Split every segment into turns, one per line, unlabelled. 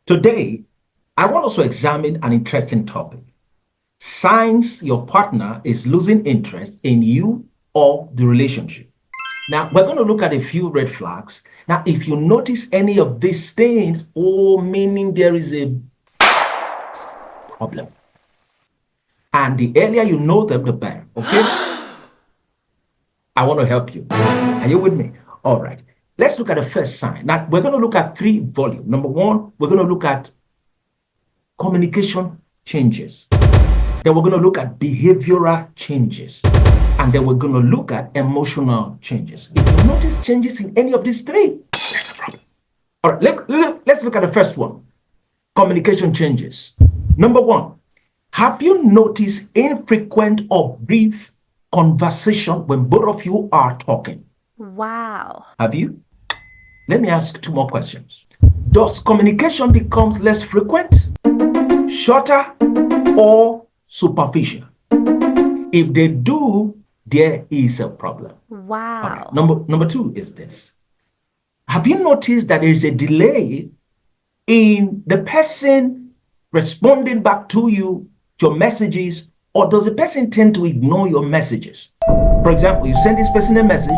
Today, I want us to examine an interesting topic. Signs your partner is losing interest in you or the relationship. Now, we're going to look at a few red flags. Now, if you notice any of these things, meaning there is a problem. And the earlier you know them, the better. Okay? I want to help you. Are you with me? All right. Let's look at the first sign. Now, we're going to look at three volumes. Number one, we're going to look at communication changes. Then we're going to look at behavioral changes. And then we're going to look at emotional changes. If you notice changes in any of these three, there's a problem. All right, let's look at the first one. Communication changes. Number one, have you noticed infrequent or brief conversation when both of you are talking?
Wow.
Have you? Let me ask two more questions. Does communication becomes less frequent, shorter, or superficial? If they do, there is a problem.
Wow.
All right. Number two is this. Have you noticed that there is a delay in the person responding back to you, your messages, or does the person tend to ignore your messages? For example, you send this person a message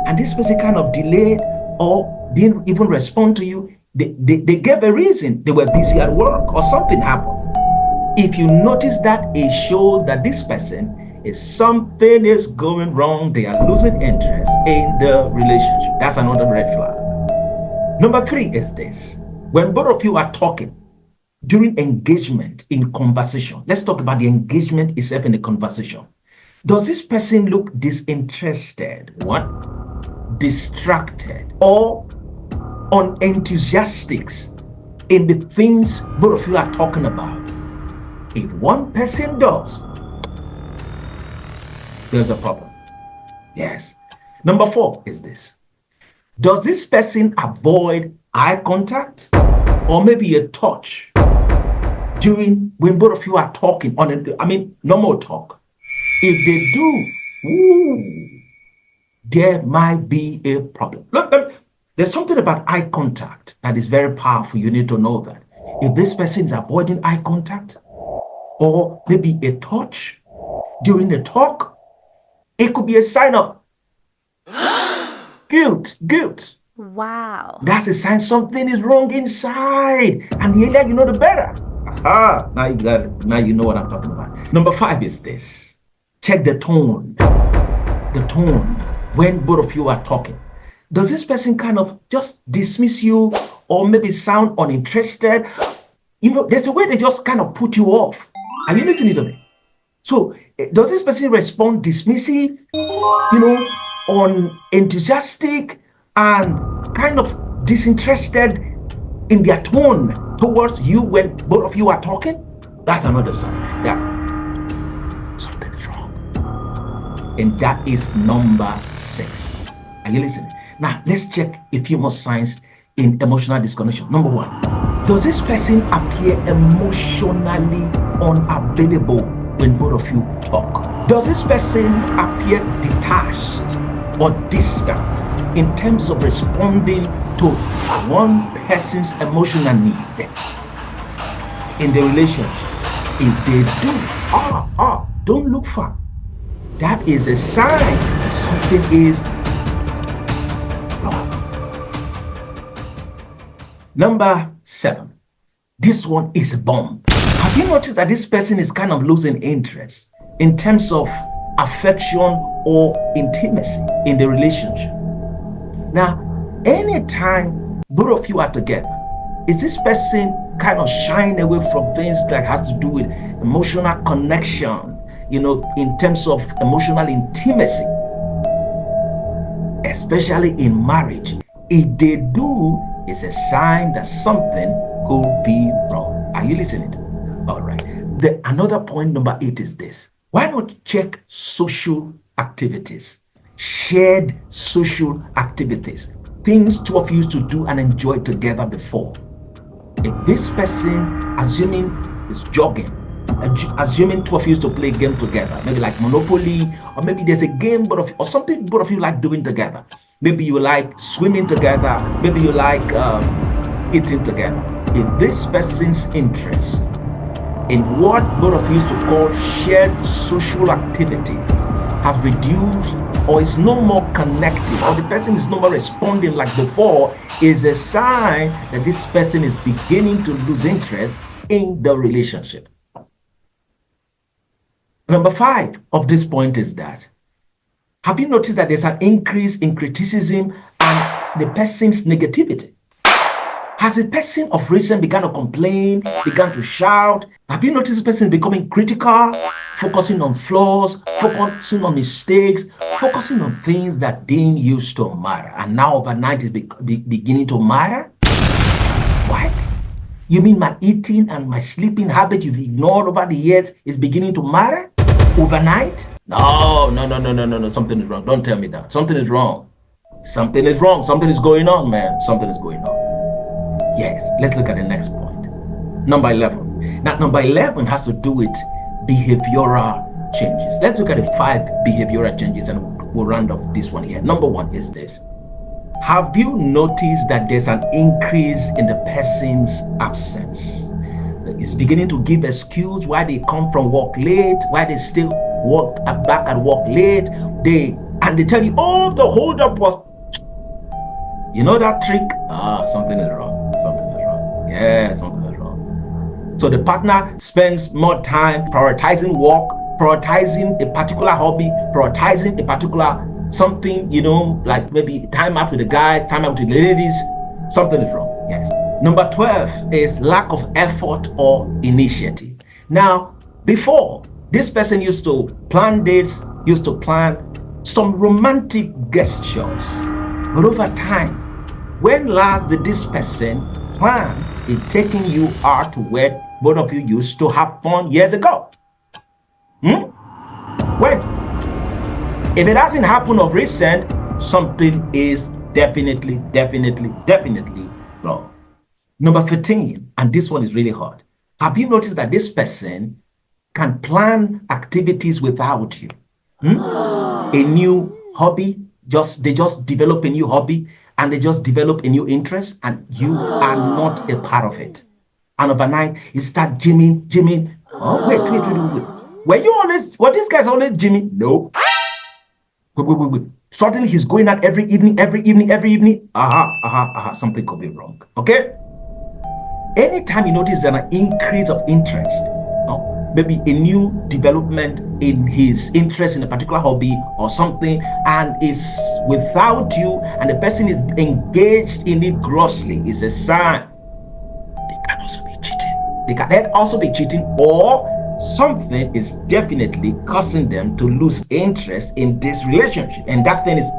and this person kind of delayed or didn't even respond to you. They gave a reason. They were busy at work or something happened. If you notice that, it shows that this person is something is going wrong. They are losing interest in the relationship. That's another red flag. Number three is this. When both of you are talking during engagement in conversation, let's talk about the engagement itself in the conversation. Does this person look disinterested, one, distracted, or unenthusiastic in the things both of you are talking about? If one person does, there's a problem. Yes. Number four is this. Does this person avoid eye contact or maybe a touch during when both of you are talking normal talk? If they do, there might be a problem. Look, there's something about eye contact that is very powerful. You need to know that. If this person is avoiding eye contact or maybe a touch during the talk, it could be a sign of guilt.
Wow.
That's a sign something is wrong inside. And the earlier you know, the better. Aha, now you got it. Now you know what I'm talking about. Number five is this. Check the tone. The tone when both of you are talking. Does this person kind of just dismiss you or maybe sound uninterested? You know, there's a way they just kind of put you off. Are you listening to me? So, does this person respond dismissive, unenthusiastic, and kind of disinterested in their tone towards you when both of you are talking? That's another sign that something is wrong. And that is number 6. Are you listening? Now, let's check a few more signs in emotional disconnection. Number 1, does this person appear emotionally unavailable when both of you talk? Does this person appear detached or distant in terms of responding to one person's emotional need in the relationship? If they do, don't look far. That is a sign that something is wrong. Number 7, this one is a bomb. Have you noticed that this person is kind of losing interest in terms of affection or intimacy in the relationship? Now, anytime both of you are together, is this person kind of shying away from things that has to do with emotional connection, in terms of emotional intimacy, especially in marriage? If they do, it's a sign that something could be wrong. Are you listening? All right. Another point, number 8, is this. Why not check social activities? Shared social activities. Things two of you used to do and enjoy together before. If this person, assuming is jogging, assuming two of you used to play a game together, maybe like Monopoly, or maybe there's a game or something both of you like doing together. Maybe you like swimming together, maybe you like eating together. if this person's interest in what both of you used to call shared social activity has reduced or is no more connected, or the person is no more responding like before, is a sign that this person is beginning to lose interest in the relationship. Number 5 of this point is that, have you noticed that there's an increase in criticism and the person's negativity? Has a person of recent begun to complain, begun to shout? Have you noticed the person becoming critical, focusing on flaws, focusing on mistakes, focusing on things that didn't used to matter, and now overnight is beginning to matter? What? You mean my eating and my sleeping habit you've ignored over the years is beginning to matter overnight? No. Something is wrong. Don't tell me that. Something is wrong. Something is wrong. Something is going on, man. Something is going on. Yes, let's look at the next point. Number 11. Now, number 11 has to do with behavioral changes. Let's look at the 5 behavioral changes and we'll round off this one here. Number 1 is this. Have you noticed that there's an increase in the person's absence? It's beginning to give excuse why they come from work late, why they still work back at work late. They tell you, oh, the holdup was, you know that trick? Something is wrong. Something is wrong. Yeah, something is wrong. So the partner spends more time prioritizing work, prioritizing a particular hobby, prioritizing a particular something, like maybe time out with the guys, time out with the ladies. Something is wrong. Yes. Number 12 is lack of effort or initiative. Now, before, this person used to plan dates, used to plan some romantic gestures. But over time, when last did this person plan in taking you out to where both of you used to have fun years ago? When? If it hasn't happened of recent, something is definitely wrong. Number 15, and this one is really hard. Have you noticed that this person can plan activities without you? A new hobby, they just develop a new hobby and they just develop a new interest and you are not a part of it. And overnight, you start gymming. Oh, wait. Were these guys always gymming? No. Wait. Suddenly he's going out every evening. Something could be wrong. Okay? Anytime you notice an increase of interest, maybe a new development in his interest in a particular hobby or something, and it's without you, and the person is engaged in it grossly, is a sign they can also be cheating. They can also be cheating, or something is definitely causing them to lose interest in this relationship, and that thing is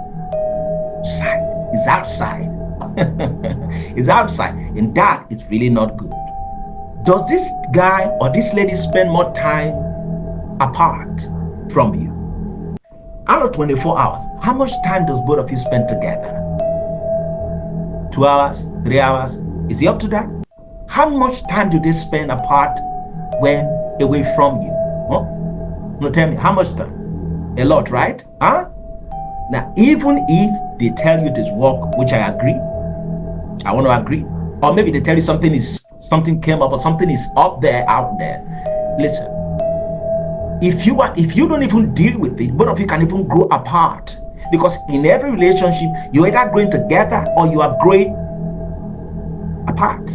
outside. It's outside, and that is really not good. Does this guy or this lady spend more time apart from you? Out of 24 hours, how much time does both of you spend together? 2 hours, 3 hours? Is it up to that? How much time do they spend apart when away from you? No, tell me, how much time? A lot, right? Now, even if they tell you it is work, which I want to agree, or maybe they tell you something came up or something is out there. Listen, if you don't even deal with it, both of you can even grow apart, because in every relationship you're either growing together or you are growing apart.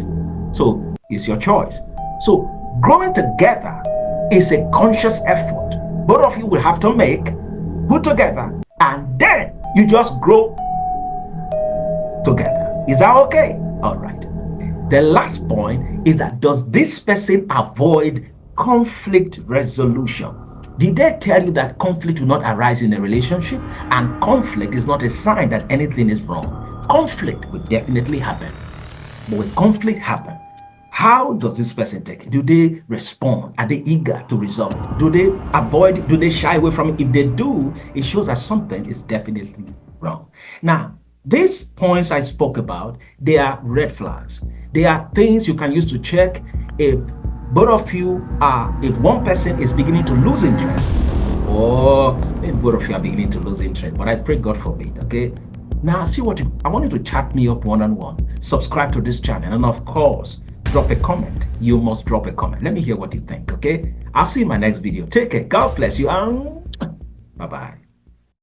So it's your choice. So growing together is a conscious effort both of you will have to put together, and then you just grow together. Is that okay? All right. The last point is that, does this person avoid conflict resolution? Did they tell you that conflict will not arise in a relationship? And conflict is not a sign that anything is wrong. Conflict will definitely happen. But when conflict happens, how does this person take it? Do they respond? Are they eager to resolve it? Do they avoid it? Do they shy away from it? If they do, it shows that something is definitely wrong. Now, these points I spoke about, they are red flags. They are things you can use to check if both of you are, if one person is beginning to lose interest, or maybe both of you are beginning to lose interest, but I pray God forbid, okay? Now, I want you to chat me up one-on-one, subscribe to this channel, and of course, drop a comment. You must drop a comment. Let me hear what you think, okay? I'll see you in my next video. Take care. God bless you. Bye-bye.